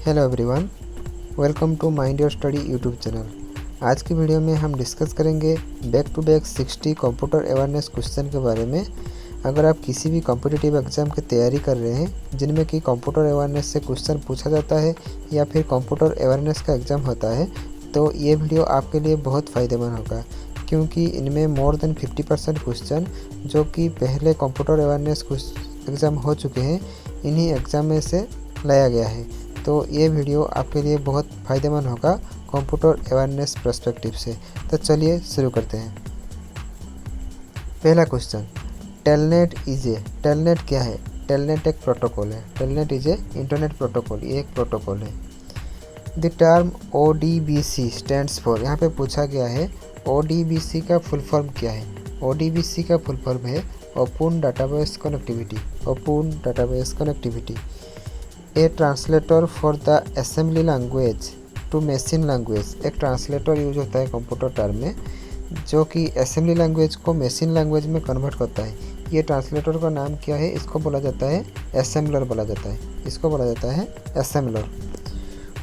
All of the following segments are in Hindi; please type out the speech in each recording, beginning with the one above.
Hello everyone, welcome to Mind Your Study YouTube channel. आज की वीडियो में हम डिस्कस करेंगे back to back 60 computer awareness question के बारे में। अगर आप किसी भी कॉम्पिटिटिव एग्जाम की तैयारी कर रहे हैं जिनमें कि कंप्यूटर अवेयरनेस से क्वेश्चन पूछा जाता है या फिर कंप्यूटर अवेयरनेस का एग्ज़ाम होता है, तो ये वीडियो आपके लिए बहुत फ़ायदेमंद होगा, क्योंकि इनमें मोर देन 50% क्वेश्चन जो कि पहले कंप्यूटर अवेयरनेस एग्ज़ाम हो चुके हैं, इन्हीं एग्ज़ाम में से लाया गया है। तो ये वीडियो आपके लिए बहुत फ़ायदेमंद होगा कंप्यूटर अवेयरनेस पर्सपेक्टिव से। तो चलिए शुरू करते हैं। पहला क्वेश्चन, टेलनेट टेलनेट क्या है? टेलनेट एक प्रोटोकॉल है। Telnet is a internet protocol, ये एक प्रोटोकॉल है। The term ODBC stands for, यहाँ पे पूछा गया है ODBC का फुल फॉर्म क्या है। ODBC का फुल फॉर्म है open database connectivity. Open database connectivity. A translator for the assembly language to machine language. एक ट्रांसलेटर यूज होता है कंप्यूटर टर्म में जो कि असेंबली लैंग्वेज को मशीन लैंग्वेज में कन्वर्ट करता है। ये ट्रांसलेटर का नाम क्या है? इसको बोला जाता है असेंबलर बोला जाता है। इसको बोला जाता है assembler.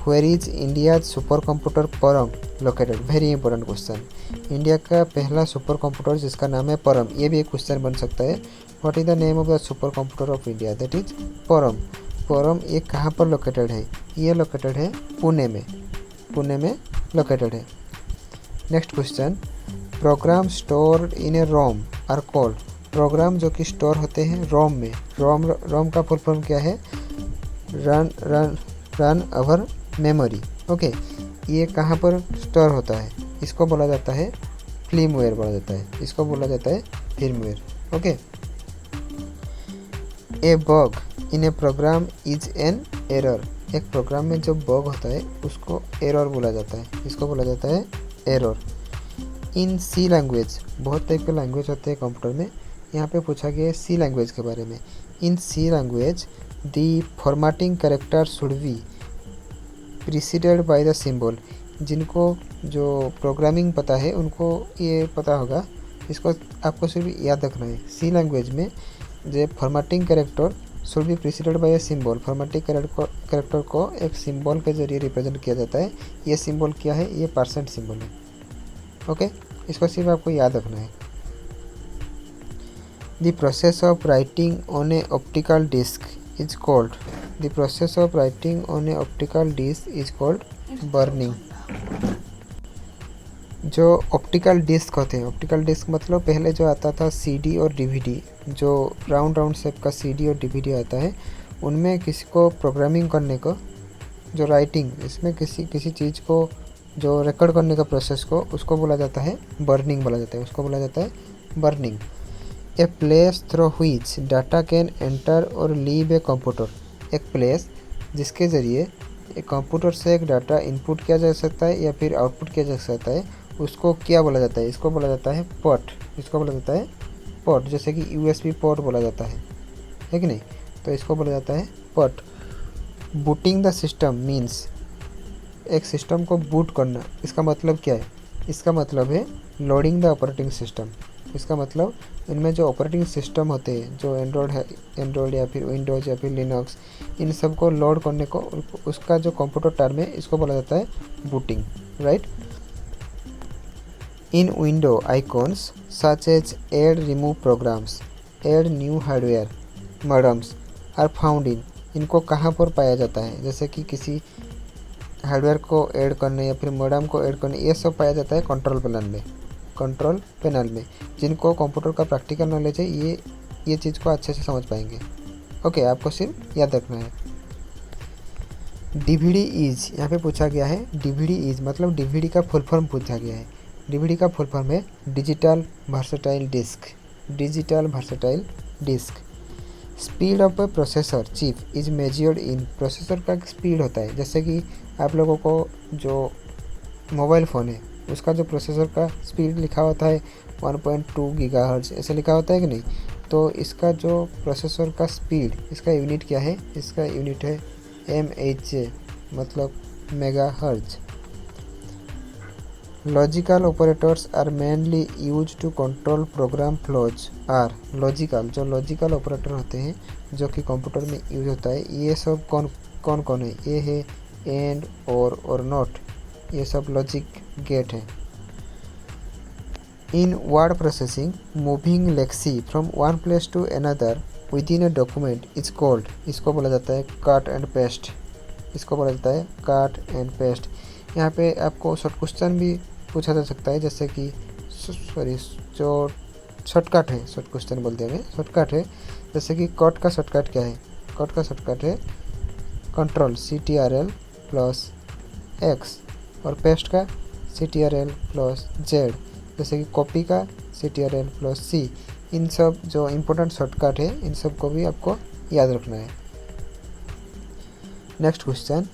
Where is India super computer Param located? Very important question. India का पहला सुपर कंप्यूटर जिसका नाम है परम, ये भी एक क्वेश्चन बन सकता है। What is the name of the super computer of India? That is परम। परम ये कहाँ पर लोकेटेड है? ये लोकेटेड है पुणे में। पुणे में लोकेटेड है। Next question, program stored in a ROM are called. Program जो कि स्टोर होते हैं रोम में, रोम का फुल फॉर्म क्या है? रन अवर मेमोरी। ओके, ये कहाँ पर स्टोर होता है? इसको बोला जाता है फिल्मवेयर बोला जाता है। इसको बोला जाता है firmware. Okay. A bug in a program is an error. एक प्रोग्राम में जो बग होता है उसको एरर बोला जाता है। इसको बोला जाता है एरर। इन सी लैंग्वेज, बहुत टाइप के लैंग्वेज होते हैं कंप्यूटर में, यहाँ पे पूछा गया है सी लैंग्वेज के बारे में। In C language the formatting character should be preceded by the symbol. जिनको जो प्रोग्रामिंग पता है उनको ये पता होगा, इसको आपको सिर्फ याद रखना है। सी लैंग्वेज में जो formatting character should be preceded by a symbol. Formatting character को एक सिंबल के जरिए रिप्रेजेंट किया जाता है। ये सिंबल क्या है? ये % सिंबल है। ओके, इसको सिर्फ आपको याद रखना है। The process of writing on a optical disc is called. The process of writing on a optical disc is called burning. जो ऑप्टिकल डिस्क होते हैं, ऑप्टिकल डिस्क मतलब पहले जो आता था CD और DVD, जो राउंड शेप का CD और DVD आता है, उनमें किसी को प्रोग्रामिंग करने को, जो राइटिंग, इसमें किसी चीज़ को जो रिकॉर्ड करने का प्रोसेस को, उसको बोला जाता है बर्निंग बोला जाता है। उसको बोला जाता है burning. A place through which data can enter और लीव ए कंप्यूटर। एक प्लेस जिसके ज़रिए एक कंप्यूटर से एक डाटा इनपुट किया जा सकता है या फिर आउटपुट किया जा सकता है, उसको क्या बोला जाता है? इसको बोला जाता है पोर्ट। इसको बोला जाता है पोर्ट। जैसे कि USB पोर्ट बोला जाता है कि नहीं? तो इसको बोला जाता है port. Booting the system means, एक सिस्टम को बूट करना। इसका मतलब क्या है? इसका मतलब है लोडिंग द ऑपरेटिंग सिस्टम। इसका मतलब इनमें जो ऑपरेटिंग सिस्टम होते हैं, जो एंड्रॉयड या फिर विंडोज़ या फिर लिनक्स, इन सब को लोड करने को, उसका जो कंप्यूटर टर्म है, इसको बोला जाता है booting, right. In window icons such as add remove programs add new hardware modems are found in. इनको कहाँ पर पाया जाता है? जैसे कि किसी हार्डवेयर को ऐड करने या फिर मॉडम को ऐड करने, ये सब पाया जाता है कंट्रोल पैनल में। कंट्रोल पैनल में जिनको कंप्यूटर का प्रैक्टिकल नॉलेज है, ये चीज़ को अच्छे से समझ पाएंगे। ओके, आपको सिर्फ याद रखना है। DVD इज, यहाँ पे पूछा गया है DVD इज मतलब DVD का फुल फॉर्म पूछा गया है। DVD का फुल फॉर्म है digital versatile disc. Digital versatile disc. Speed of a processor chip is measured in. Processor का स्पीड होता है, जैसे कि आप लोगों को जो मोबाइल फ़ोन है उसका जो प्रोसेसर का स्पीड लिखा होता है 1.2 गीगाहर्ट्ज़, ऐसे लिखा होता है कि नहीं? तो इसका जो प्रोसेसर का स्पीड, इसका यूनिट क्या है? इसका यूनिट है MHz मतलब megahertz. Logical operators are mainly use to control program flows are. Logical, जो लॉजिकल ऑपरेटर होते हैं जो कि कंप्यूटर में यूज होता है, ये सब कौन कौन है? ये है एंड और नॉट, ये सब लॉजिक गेट है। In word processing, moving lexi from one place to another within a document is called, इसको बोला जाता है कट एंड पेस्ट, इसको बोला जाता है कट एंड पेस्ट। यहाँ पे आपको शॉर्ट क्वेश्चन भी पूछा जा सकता है, जैसे कि सॉरी जो शॉर्टकट है, शॉर्ट क्वेश्चन बोलते हैं, शॉर्टकट है, जैसे कि कट का शॉर्टकट क्या है, कट का शॉर्टकट है कंट्रोल CTRL प्लस एक्स, और पेस्ट का CTRL प्लस जेड, जैसे कि कॉपी का CTRL प्लस सी। इन सब जो इम्पोर्टेंट शॉर्टकट है इन सब को भी आपको याद रखना है। Next question,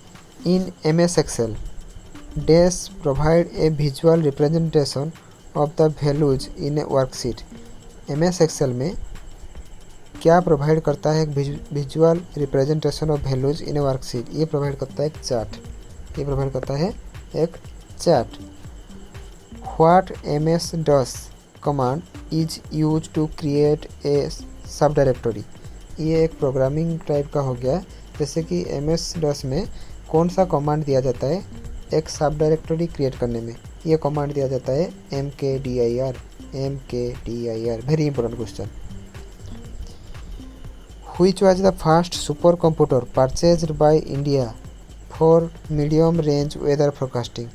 in MS Excel dash provide a visual representation of the values in a worksheet. MS Excel में क्या प्रोवाइड करता है एक visual representation of values in a worksheet, ये प्रोवाइड करता है एक चार्ट, ये प्रोवाइड करता है एक chart. What MS-DOS command is use to create a sub directory, ये एक प्रोग्रामिंग टाइप का हो गया, जैसे कि MS-DOS में कौन सा कमांड दिया जाता है एक सब डायरेक्टरी क्रिएट करने में, ये कमांड दिया जाता है mkdir, very important question. Which was the first super computer purchased by India for medium range weather forecasting,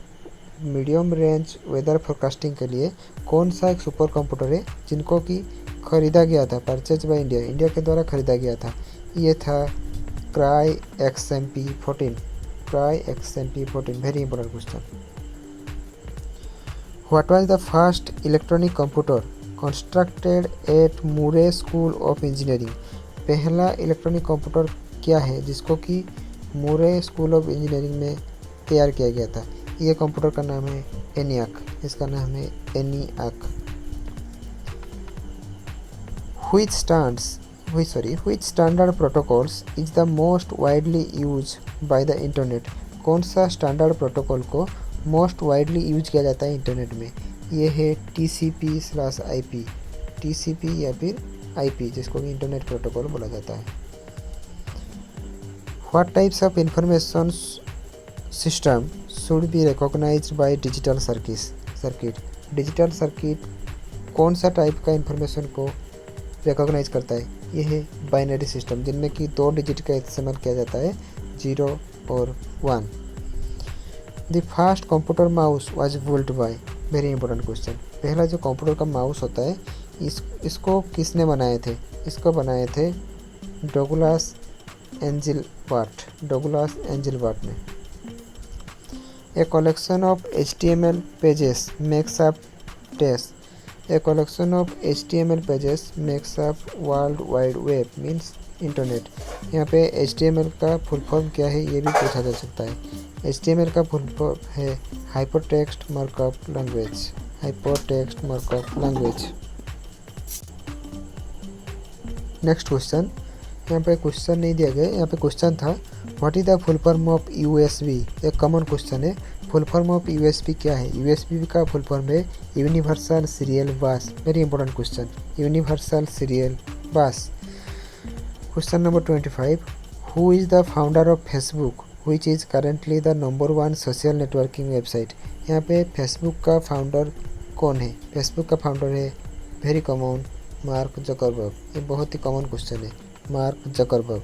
medium range weather forecasting के लिए कौन सा एक सुपर कंप्यूटर है जिनको कि खरीदा गया था, परचेज बाय इंडिया, इंडिया के द्वारा खरीदा गया था, ये था cry XMP14, cry XMP14, very important question. What was the first electronic computer constructed at मुरे स्कूल ऑफ इंजीनियरिंग, पहला इलेक्ट्रॉनिक कंप्यूटर क्या है जिसको कि मुरे स्कूल ऑफ इंजीनियरिंग में तैयार किया गया था, ये कंप्यूटर का नाम है ENIAC, इसका नाम है ENIAC। Which standard protocols is the most widely used by the internet, कौन सा स्टैंडर्ड प्रोटोकॉल को मोस्ट वाइडली यूज किया जाता है इंटरनेट में, ये है TCP/IP, TCP या फिर IP, जिसको कि इंटरनेट प्रोटोकॉल बोला जाता है। What types of information system should be recognized by digital circuit, digital circuit कौन सा टाइप का इंफॉर्मेशन को रिकॉग्नाइज करता है, ये है बाइनरी सिस्टम, जिनमें कि 2 डिजिट का इस्तेमाल किया जाता है 0 और 1। The first computer mouse was built by, very important question, पहला जो कंप्यूटर का माउस होता है इसको किसने बनाए थे, इसको बनाए थे डगलस एंजिलबर्ट ने। A collection of HTML pages makes up text, a collection of HTML pages makes up world wide web means internet. यहाँ पे HTML का फुल फॉर्म क्या है ये भी पूछा जा सकता है। HTML का फुल फॉर्म है hypertext markup language, hypertext markup language. Next question, यहाँ पे क्वेश्चन नहीं दिया गया, यहाँ पे क्वेश्चन था what is the full form of USB, एक कॉमन क्वेश्चन है, फुल फॉर्म ऑफ USB क्या है, USB का फुल फॉर्म है यूनिवर्सल सीरियल बस, very important question, universal serial बस। Question number 25, who is the founder of Facebook which is currently the number 1 social networking website, यहाँ पे फेसबुक का फाउंडर कौन है, फेसबुक का फाउंडर है वेरी कॉमन मार्क जकरबर्ग, ये बहुत ही कॉमन क्वेश्चन है, Mark Zuckerberg.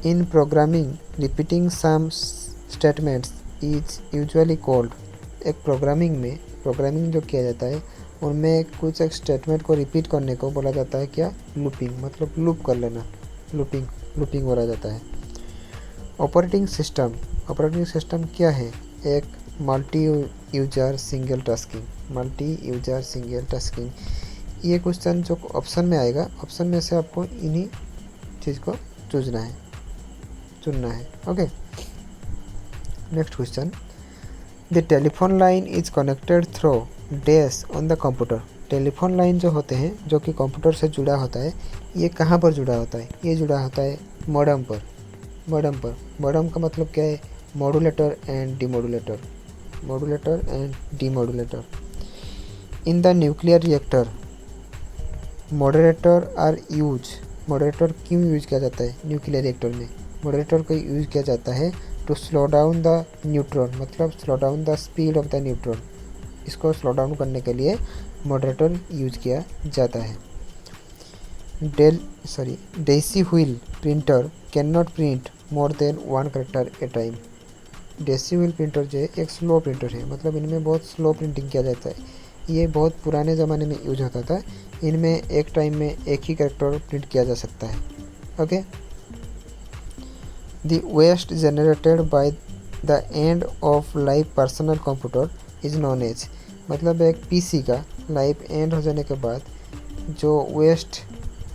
In programming repeating some statements is usually called, एक प्रोग्रामिंग जो किया जाता है उनमें कुछ एक स्टेटमेंट को रिपीट करने को बोला जाता है क्या, लूपिंग, मतलब लूप कर लेना, लूपिंग बोला जाता है। ऑपरेटिंग सिस्टम क्या है, एक मल्टी यूजर सिंगल टास्किंग। ये क्वेश्चन जो ऑप्शन में आएगा, ऑप्शन में से आपको इन्हीं चीज़ को चुनना है। Okay, next question, the telephone line is connected through dash on the computer, telephone line जो होते हैं जो कि कंप्यूटर से जुड़ा होता है, ये कहाँ पर जुड़ा होता है, ये जुड़ा होता है मॉडेम पर। मॉडेम का मतलब क्या है, modulator and demodulator. In the nuclear reactor moderator क्यों यूज किया जाता है न्यूक्लियर रिएक्टर में, मॉडरेटर को यूज़ किया जाता है to slow down the neutron, मतलब slow down the speed of the neutron. इसको स्लो डाउन करने के लिए मॉडरेटर यूज किया जाता है। Daisy wheel printer can not print more than 1 character a time. Daisy wheel printer जो है एक स्लो प्रिंटर है, मतलब इनमें बहुत स्लो प्रिंटिंग किया जाता है। ये बहुत पुराने ज़माने में यूज होता था। इनमें एक टाइम में एक ही करेक्टर प्रिंट किया जा सकता है। Okay, the waste generated by the end of life personal computer is known as, मतलब एक पीसी का लाइफ एंड हो जाने के बाद जो वेस्ट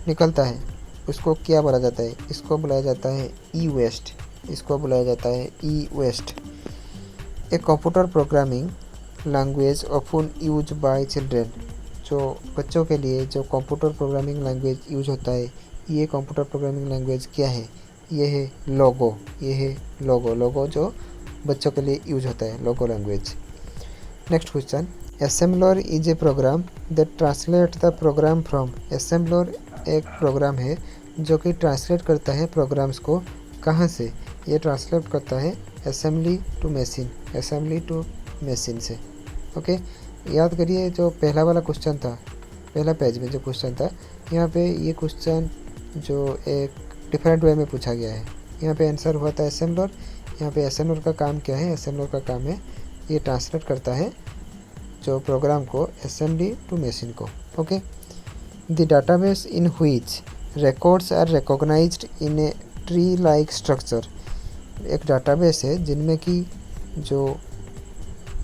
निकलता है उसको क्या बोला जाता है? इसको बुलाया जाता है ई वेस्ट। इसको बुलाया जाता है e waste. A computer programming language often use by children, जो बच्चों के लिए जो कंप्यूटर प्रोग्रामिंग लैंग्वेज यूज होता है, ये कंप्यूटर प्रोग्रामिंग लैंग्वेज क्या है? ये है लोगो। ये है लोगो जो बच्चों के लिए यूज होता है, logo language. Next question, assembler is a program that translate the program from. Assembler एक प्रोग्राम है जो कि ट्रांसलेट करता है प्रोग्राम्स को कहाँ से? ये ट्रांसलेट करता है assembly to machine, assembly to machine से। ओके, याद करिए जो पहला वाला क्वेश्चन था, पहला पेज में जो क्वेश्चन था, यहाँ पे ये क्वेश्चन जो एक डिफरेंट वे में पूछा गया है। यहाँ पे आंसर हुआ था असेंबलर। यहाँ पे असेंबलर का काम क्या है? असेंबलर का काम है ये ट्रांसलेट करता है जो प्रोग्राम को असेंबली टू मशीन को। Okay, the database in which records are recognised in a tree like structure. एक डाटाबेस है जिनमें कि जो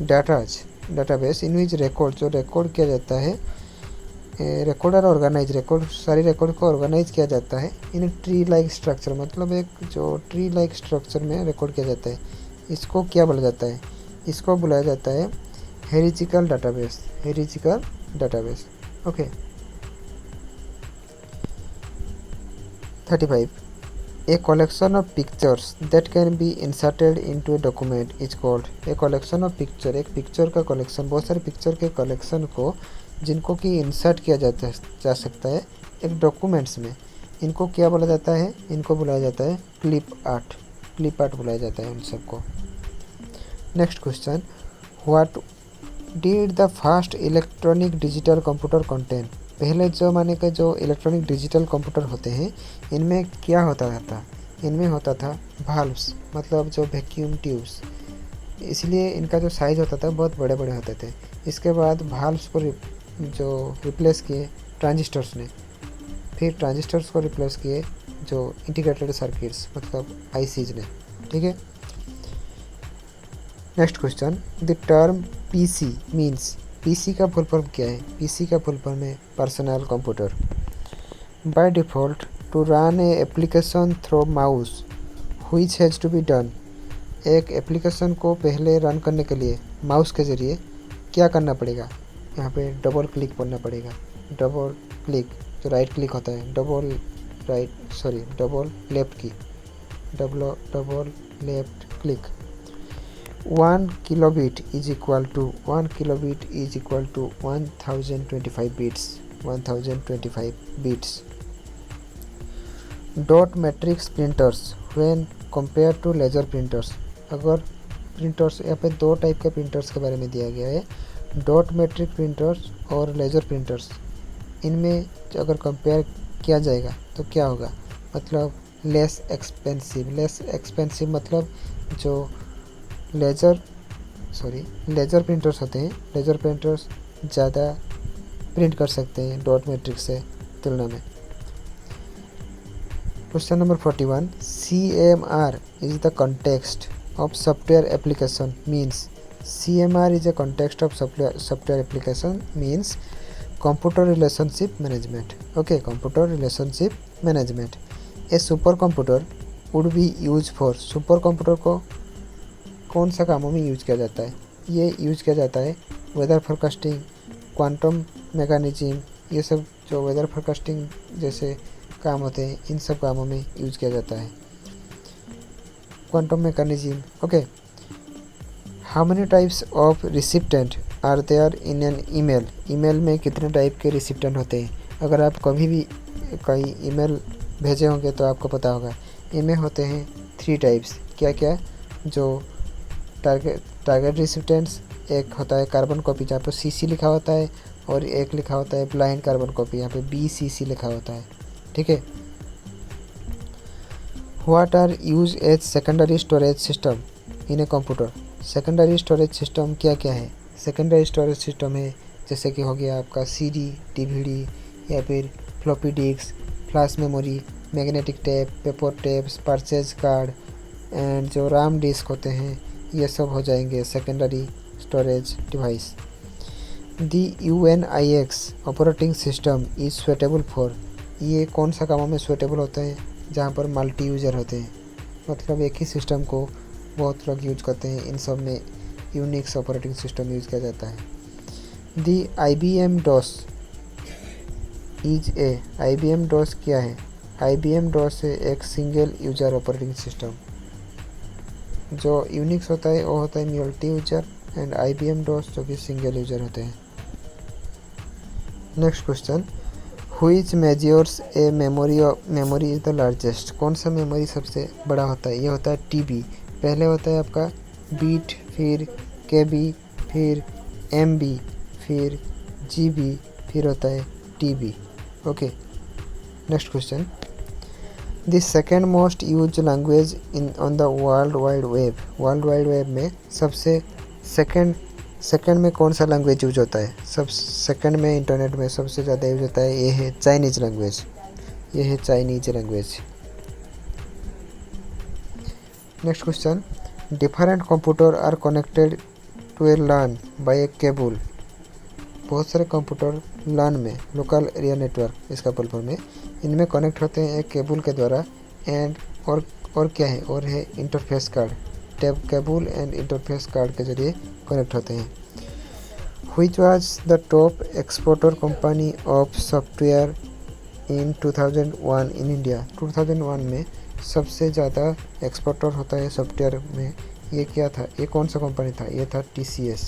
डाटाबेस इन विच रिकॉर्ड जो रिकॉर्ड किया जाता है, रिकॉर्ड और ऑर्गेनाइज, रिकॉर्ड सारी रिकॉर्ड को ऑर्गेनाइज किया जाता है इन ट्री लाइक स्ट्रक्चर, मतलब एक जो ट्री लाइक स्ट्रक्चर में रिकॉर्ड किया जाता है। इसको क्या बोला जाता है? इसको बुलाया जाता है hierarchical database, hierarchical database. Okay, 35, a collection of pictures that can be inserted into a document is called. A collection of picture, एक पिक्चर का कलेक्शन, बहुत सारे पिक्चर के कलेक्शन को जिनको कि इंसर्ट किया जा सकता है एक डॉक्यूमेंट्स में, इनको क्या बोला जाता है? इनको बुलाया जाता है क्लिप आर्ट, क्लिप आर्ट बुलाया जाता है उन सबको। Next question, what did the first electronic digital computer contain. पहले ज़माने के जो इलेक्ट्रॉनिक डिजिटल कंप्यूटर होते हैं इनमें क्या होता था? इनमें होता था वाल्व्स, मतलब जो वैक्यूम ट्यूब्स, इसलिए इनका जो साइज़ होता था बहुत बड़े बड़े होते थे। इसके बाद वाल्व्स को जो रिप्लेस किए ट्रांजिस्टर्स ने, फिर ट्रांजिस्टर्स को रिप्लेस किए जो इंटीग्रेटेड सर्किट्स मतलब आईसीज ने। ठीक है, next question, the term PC means. PC का फुल फॉर्म क्या है? पीसी का फुल फॉर्म है personal computer. By default to run a application through mouse which has to be done. एक एप्लीकेशन को पहले रन करने के लिए माउस के ज़रिए क्या करना पड़ेगा? यहाँ पे डबल क्लिक करना पड़ेगा। डबल क्लिक जो राइट क्लिक होता है, डबल लेफ्ट की, double left click. 1 kilobit is equal to 1025 bits, 1025 bits. Dot matrix printers when compared to laser printers। अगर प्रिंटर्स, यहाँ पे दो टाइप के प्रिंटर्स के बारे में दिया गया है, डॉट मैट्रिक प्रिंटर्स और लेज़र प्रिंटर्स। इनमें अगर कंपेयर किया जाएगा तो क्या होगा? मतलब लेस एक्सपेंसिव मतलब जो लेज़र प्रिंटर्स होते हैं, लेज़र प्रिंटर्स ज़्यादा प्रिंट कर सकते हैं डॉट मैट्रिक्स से तुलना में। Question number 41, CMR is the context of software application means. CMR is a context of software application means computer relationship management. Okay, computer relationship management. A supercomputer would be used for। Super computer को कौन सा कामों में यूज किया जाता है? ये यूज किया जाता है वेदर फोरकास्टिंग, क्वांटम मैकेनिज्म, ये सब जो वेदर फोरकास्टिंग जैसे काम होते हैं इन सब कामों में यूज किया जाता है quantum mechanism. Okay, how many types of recipient are there in an email. Email में कितने टाइप के रिसिप्टेंट होते हैं? अगर आप कभी भी कोई ईमेल भेजे होंगे तो आपको पता होगा इनमें होते हैं 3 टाइप्स। क्या क्या? जो टारगेट रिसिप्टेंट्स, एक होता है कार्बन कॉपी जहाँ पर CC लिखा होता है, और एक लिखा होता है ब्लाइंड कार्बन कॉपी, यहाँ पे BCC लिखा होता है। ठीक है। What are use as secondary storage system in a computer? Secondary storage system क्या क्या है? सेकेंडरी स्टोरेज सिस्टम है जैसे कि हो गया आपका CD, DVD, या फिर floppy disk, flash memory, magnetic tape, paper tapes, purchase card, and जो RAM डिस्क होते हैं, ये सब हो जाएंगे secondary storage device. The UNIX operating system is suitable for, ये कौन सा कामों में सुटेबल होते हैं? जहाँ पर मल्टी यूज़र होते हैं, मतलब एक ही सिस्टम को बहुत लोग यूज करते हैं, इन सब में यूनिक्स ऑपरेटिंग सिस्टम यूज़ किया जाता है। दी IBM DOS is a, IBM DOS क्या है? IBM DOS है एक सिंगल यूजर ऑपरेटिंग सिस्टम। जो यूनिक्स होता है वो होता है multi user, and IBM DOS जो कि सिंगल यूजर होते हैं। Next question, which measures a memory is the largest? कौन सा मेमोरी सबसे बड़ा होता है? ये होता है TB। पहले होता है आपका बीट, फिर KB, फिर MB, फिर GB, फिर होता है TB। Okay. Next question, the second most use language in on the world wide web? World wide web में सबसे सेकंड में कौन सा लैंग्वेज यूज होता है? सब सेकंड में इंटरनेट में सबसे ज़्यादा यूज होता है, ये है चाइनीज़ लैंग्वेज। ये है Chinese language. Next question, different computer are connected to a LAN by a cable? बहुत सारे कंप्यूटर LAN में, लोकल एरिया नेटवर्क इसका फुल फॉर्म है, इनमें कनेक्ट होते हैं एक केबल के द्वारा, एंड और क्या है? और है interface card. Cable and interface card के जरिए कनेक्ट होते हैं। Which was the top exporter company of software in 2001 in India? 2001 में सबसे ज़्यादा एक्सपोर्टर होता है सॉफ्टवेयर में, ये क्या था? ये कौन सा कंपनी था? ये था TCS।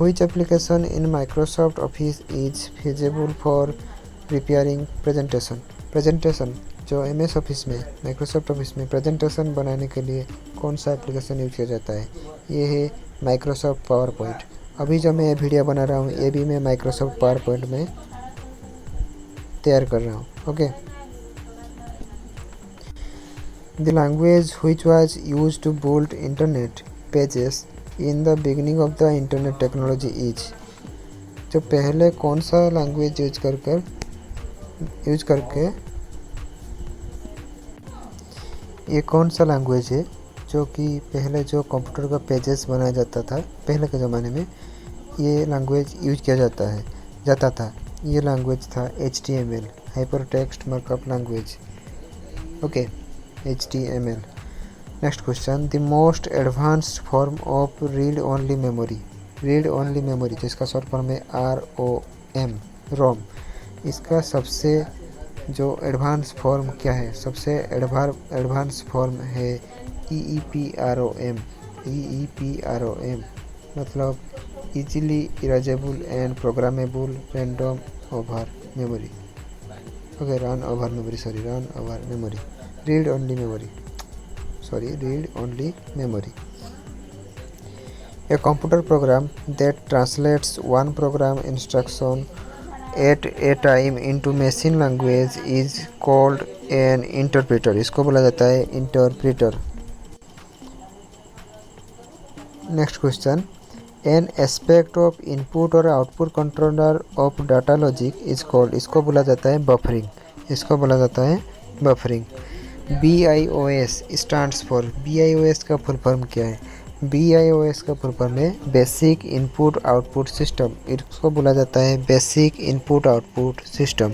Which application in Microsoft office is feasible for preparing presentation जो MS ऑफिस में, माइक्रोसॉफ्ट ऑफिस में प्रेजेंटेशन बनाने के लिए कौन सा एप्लीकेशन यूज किया जाता है? ये है माइक्रोसॉफ्ट पावर पॉइंट। अभी जो मैं ये वीडियो बना रहा हूँ ये भी मैं माइक्रोसॉफ्ट पावर पॉइंट में तैयार कर रहा हूँ। Okay. The language which was used to build internet pages in the beginning of the internet technology is? जो पहले कौन सा लैंग्वेज यूज करके ये कौन सा लैंग्वेज है जो कि पहले जो कंप्यूटर का पेजेस बनाया जाता था पहले के ज़माने में, ये लैंग्वेज यूज किया जाता था? ये लैंग्वेज था HTML, hyper text markup language. Okay, HTML। Next question, the most advanced form of read only memory जिसका शॉर्ट फॉर्म है ROM, इसका सबसे जो एडवांस फॉर्म क्या है? सबसे एडवांस फॉर्म है EEPROM। मतलब easily erasable and programmable random over memory. Okay, run over memory, read only memory. A computer program that translates one program instruction at a time into machine language is called an interpreter। इसको बोला जाता है interpreter. Next question, an aspect of input और output controller of data logic is called, इसको बोला जाता है buffering. BIOS stands for, BIOS का फुल फॉर्म क्या है? BIOS का फुल फॉर्म है बेसिक इनपुट आउटपुट सिस्टम, इसको बोला जाता है basic input output system.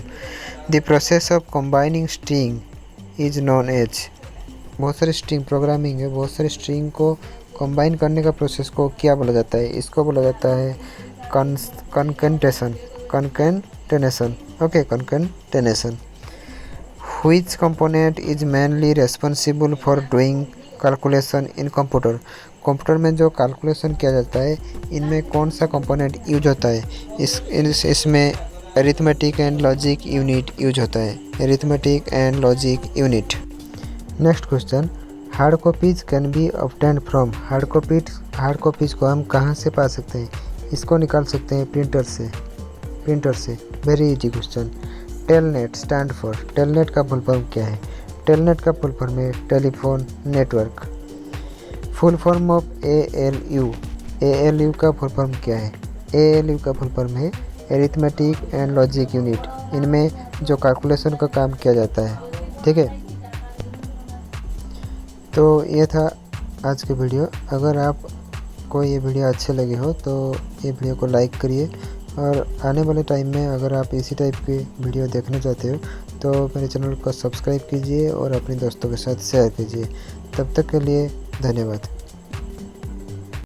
The process of combining string is known as, बहुत सारे स्ट्रिंग प्रोग्रामिंग है, बहुत सारे स्ट्रिंग को कंबाइन करने का प्रोसेस को क्या बोला जाता है? इसको बोला जाता है concatenation. Okay, concatenation. Which component is mainly responsible for doing calculation in computer में जो कैलकुलेशन किया जाता है इनमें कौन सा कंपोनेंट यूज होता है? इसमें arithmetic and logic unit use होता है, arithmetic and logic unit. Next question, hard copies can be obtained from, hard copies को हम कहाँ से पा सकते हैं? इसको निकाल सकते हैं प्रिंटर से। Very easy question. Telnet stand for, telnet का फुल फॉर्म क्या है? टेलनेट का फुल फॉर्म है telephone network. Full form of ALU का फुल फॉर्म क्या है? ALU का फुल फॉर्म है एरिथमेटिक एंड लॉजिक यूनिट। इनमें जो कैलकुलेशन का काम किया जाता है, ठीक है। तो ये था आज के वीडियो। अगर आपको ये वीडियो अच्छे लगे हो तो ये वीडियो को लाइक करिए, और आने वाले टाइम में अगर आप इसी टाइप की वीडियो देखना चाहते हो तो मेरे चैनल को सब्सक्राइब कीजिए और अपने दोस्तों के साथ शेयर कीजिए। तब तक के लिए धन्यवाद।